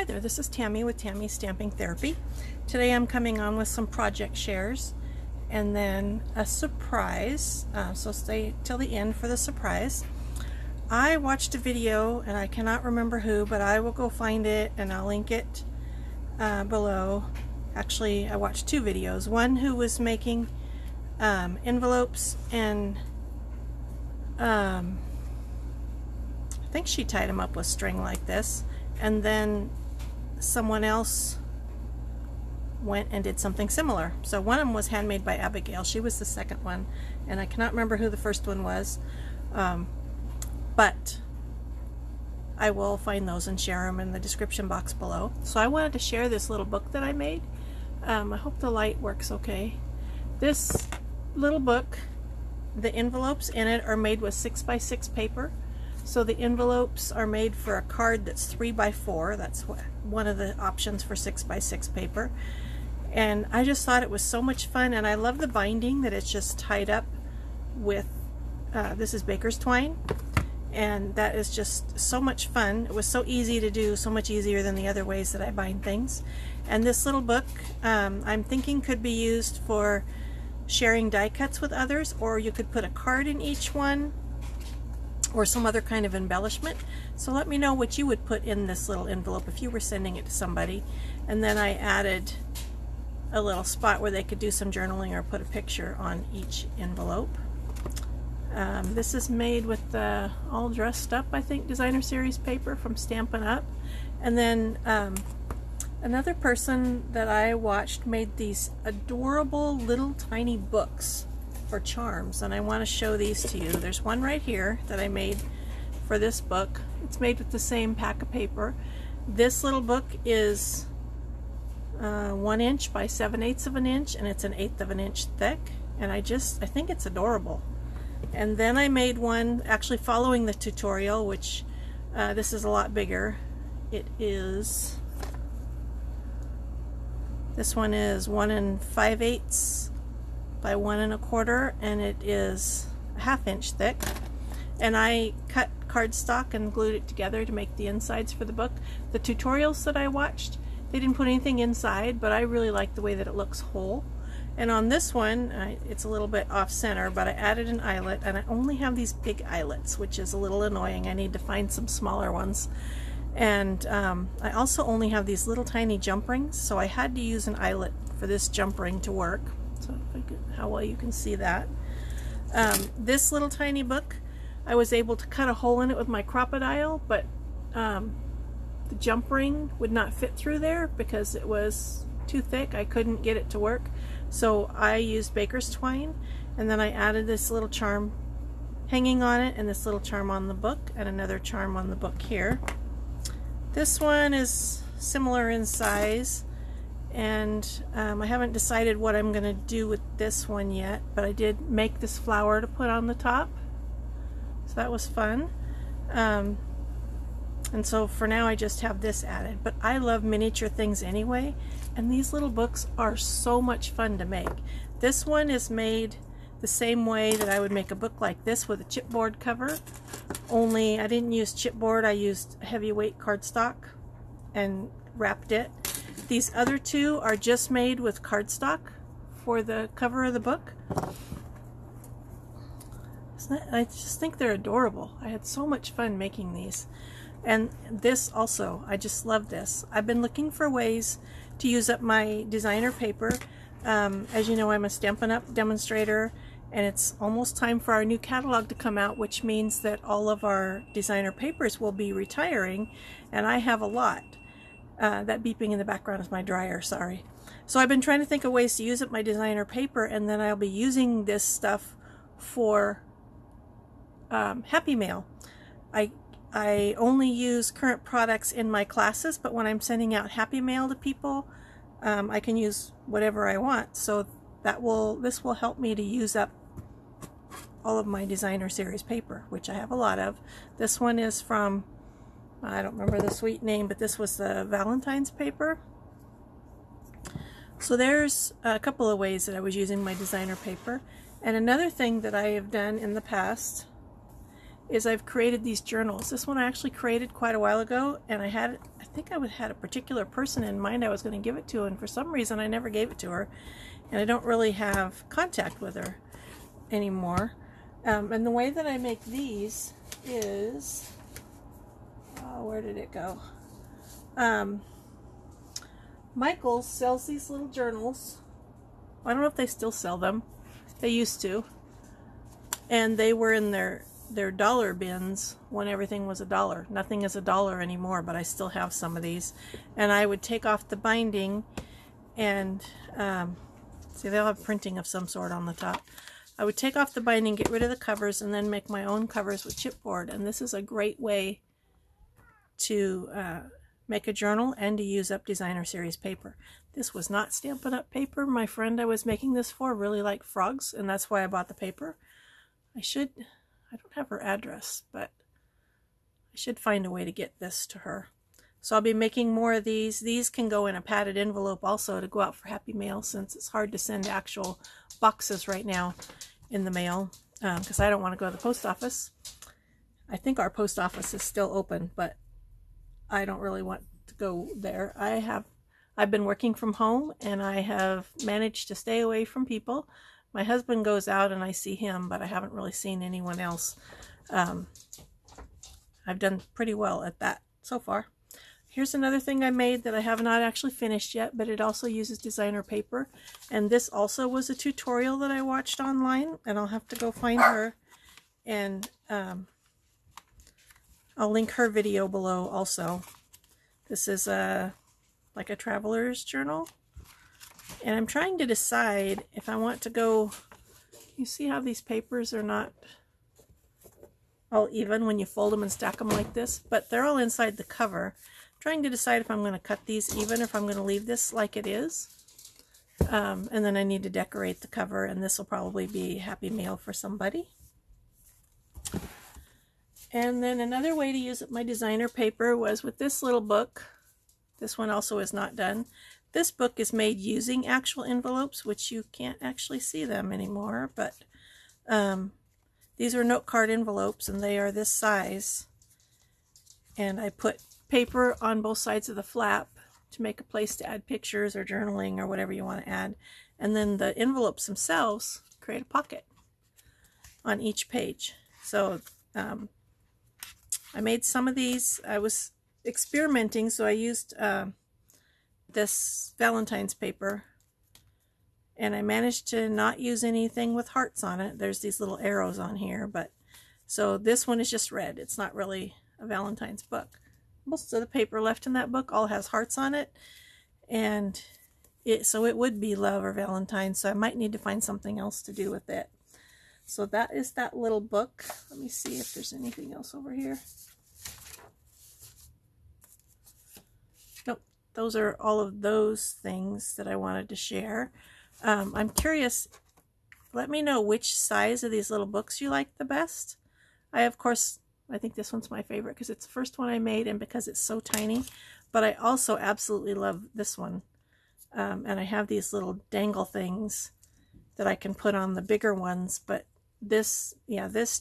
Hi there, this is Tammy with Tammy's Stamping Therapy. Today I'm coming on with some project shares and then a surprise, so stay till the end for the surprise. I watched a video and I cannot remember who, but I will go find it and I'll link it below. Actually, I watched two videos. One who was making envelopes and I think she tied them up with string like this, and then someone else went and did something similar. So one of them was handmade by Abigail. She was the second one, and I cannot remember who the first one was, but I will find those and share them in the description box below. So I wanted to share this little book that I made. I hope the light works okay. This little book, the envelopes in it are made with 6x6 paper. So the envelopes are made for a card that's 3x4. That's one of the options for 6x6 paper. And I just thought it was so much fun, and I love the binding that it's just tied up with, this is baker's twine, and that is just so much fun. It was so easy to do, so much easier than the other ways that I bind things. And this little book, I'm thinking could be used for sharing die cuts with others, or you could put a card in each one, or some other kind of embellishment. So let me know what you would put in this little envelope if you were sending it to somebody. And then I added a little spot where they could do some journaling or put a picture on each envelope. This is made with the All Dressed Up, I think, designer series paper from Stampin' Up. And then another person that I watched made these adorable little tiny books for charms, and I want to show these to you. There's one right here that I made for this book. It's made with the same pack of paper. This little book is 1 inch by 7/8 of an inch, and it's 1/8 of an inch thick, and I think it's adorable. And then I made one actually following the tutorial, which this is a lot bigger. This one is 1 5/8 by 1 1/4, and it is a 1/2 inch thick. And I cut cardstock and glued it together to make the insides for the book. The tutorials that I watched, they didn't put anything inside, but I really like the way that it looks whole. And on this one, it's a little bit off center, but I added an eyelet, and I only have these big eyelets, which is a little annoying. I need to find some smaller ones. And I also only have these little tiny jump rings, so I had to use an eyelet for this jump ring to work. So how well you can see that. This little tiny book, I was able to cut a hole in it with my Crop-A-Dile, but the jump ring would not fit through there because it was too thick. I couldn't get it to work. So I used baker's twine, and then I added this little charm hanging on it, and this little charm on the book, and another charm on the book here. This one is similar in size, and I haven't decided what I'm going to do with this one yet, but I did make this flower to put on the top, so that was fun. And so for now I just have this added, but I love miniature things anyway, and these little books are so much fun to make. This one is made the same way that I would make a book like this, with a chipboard cover, only I didn't use chipboard, I used heavyweight cardstock and wrapped it. These other two are just made with cardstock for the cover of the book. I just think they're adorable. I had so much fun making these. And this also, I just love this. I've been looking for ways to use up my designer paper. As you know, I'm a Stampin' Up! Demonstrator, and it's almost time for our new catalog to come out, which means that all of our designer papers will be retiring, and I have a lot. That beeping in the background is my dryer, sorry. So I've been trying to think of ways to use up my designer paper, and then I'll be using this stuff for Happy Mail. I only use current products in my classes, but when I'm sending out Happy Mail to people, I can use whatever I want. So this will help me to use up all of my designer series paper, which I have a lot of. This one is from, I don't remember the sweet name, but this was the Valentine's paper. So there's a couple of ways that I was using my designer paper. And another thing that I have done in the past is I've created these journals. This one I actually created quite a while ago, and I think I had a particular person in mind I was going to give it to, and for some reason I never gave it to her, and I don't really have contact with her anymore. And the way that I make these is, where did it go? Michaels sells these little journals. I don't know if they still sell them. They used to. And they were in their dollar bins when everything was $1. Nothing is $1 anymore, but I still have some of these. And I would take off the binding and, see, they'll have printing of some sort on the top. I would take off the binding, get rid of the covers, and then make my own covers with chipboard. And this is a great way to make a journal and to use up designer series paper. This was not Stampin' Up! Paper. My friend I was making this for really liked frogs, and that's why I bought the paper. I don't have her address, but I should find a way to get this to her. So I'll be making more of these. These can go in a padded envelope also to go out for Happy Mail, since it's hard to send actual boxes right now in the mail, because I don't want to go to the post office. I think our post office is still open, but I don't really want to go there. I've been working from home, and I have managed to stay away from people. My husband goes out and I see him, but I haven't really seen anyone else. I've done pretty well at that so far. Here's another thing I made that I have not actually finished yet, but it also uses designer paper. And this also was a tutorial that I watched online, and I'll have to go find her. And I'll link her video below also. This is like a traveler's journal. And I'm trying to decide if I want to go, you see how these papers are not all even when you fold them and stack them like this, but they're all inside the cover. I'm trying to decide if I'm going to cut these even or if I'm going to leave this like it is. And then I need to decorate the cover, and this will probably be Happy Mail for somebody. And then another way to use my designer paper was with this little book. This one also is not done. This book is made using actual envelopes, which you can't actually see them anymore, but these are note card envelopes, and they are this size. And I put paper on both sides of the flap to make a place to add pictures or journaling or whatever you want to add. And then the envelopes themselves create a pocket on each page. So I made some of these. I was experimenting, so I used this Valentine's paper, and I managed to not use anything with hearts on it. There's these little arrows on here, but so this one is just red. It's not really a Valentine's book. Most of the paper left in that book all has hearts on it, and so it would be love or Valentine's, so I might need to find something else to do with it. So that is that little book. Let me see if there's anything else over here. Nope, those are all of those things that I wanted to share. I'm curious, let me know which size of these little books you like the best. Of course, I think this one's my favorite because it's the first one I made and because it's so tiny, but I also absolutely love this one. And I have these little dangle things that I can put on the bigger ones, but this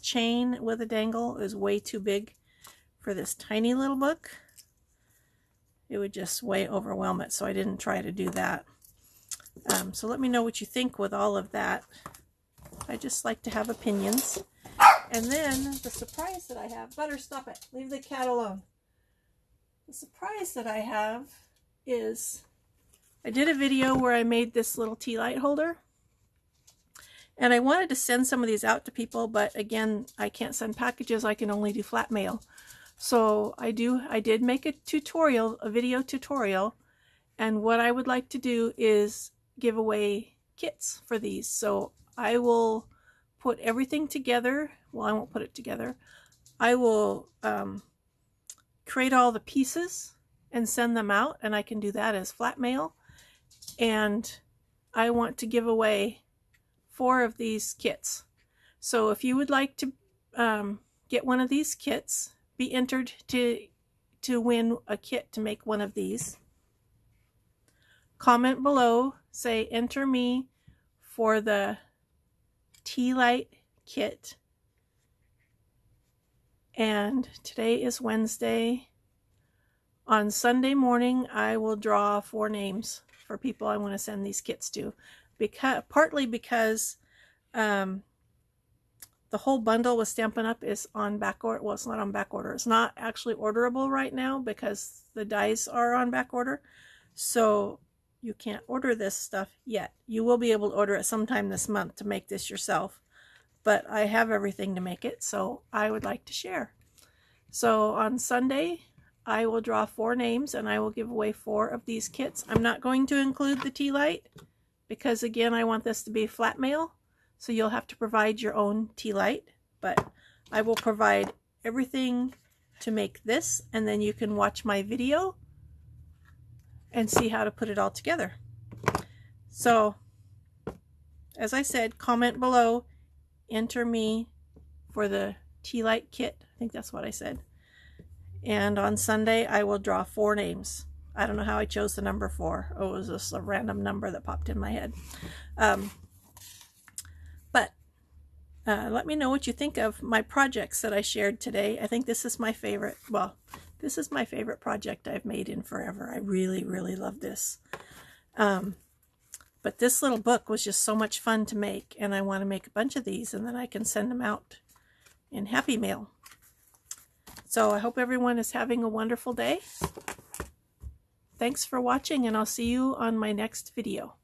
chain with a dangle is way too big for this tiny little book. It would just way overwhelm it, so I didn't try to do that. So let me know what you think with all of that. I just like to have opinions. And then the surprise that I have, Butter, stop it, leave the cat alone. The surprise that I have is I did a video where I made this little tea light holder. And I wanted to send some of these out to people, but again, I can't send packages. I can only do flat mail. So I did make a tutorial, a video tutorial, and what I would like to do is give away kits for these. So I will put everything together. Well, I won't put it together. I will create all the pieces and send them out, and I can do that as flat mail. And I want to give away 4 of these kits. So if you would like to get one of these kits, be entered to win a kit to make one of these. Comment below, say enter me for the tea light kit, And today is Wednesday. On Sunday morning, I will draw 4 names for people I want to send these kits to. Partly because the whole bundle with Stampin' Up! Is on back order. Well, it's not on back order. It's not actually orderable right now because the dies are on back order. So you can't order this stuff yet. You will be able to order it sometime this month to make this yourself. But I have everything to make it, so I would like to share. So on Sunday, I will draw 4 names and I will give away 4 of these kits. I'm not going to include the tea light because, again, I want this to be flat mail. So you'll have to provide your own tea light. But I will provide everything to make this, and then you can watch my video and see how to put it all together. So, as I said, comment below. Enter me for the tea light kit. I think that's what I said. And on Sunday, I will draw 4 names. I don't know how I chose the number 4. Oh, it was just a random number that popped in my head. Let me know what you think of my projects that I shared today. I think this is my favorite. Well, this is my favorite project I've made in forever. I really, really love this. But this little book was just so much fun to make, and I want to make a bunch of these, and then I can send them out in Happy Mail. So I hope everyone is having a wonderful day. Thanks for watching, and I'll see you on my next video.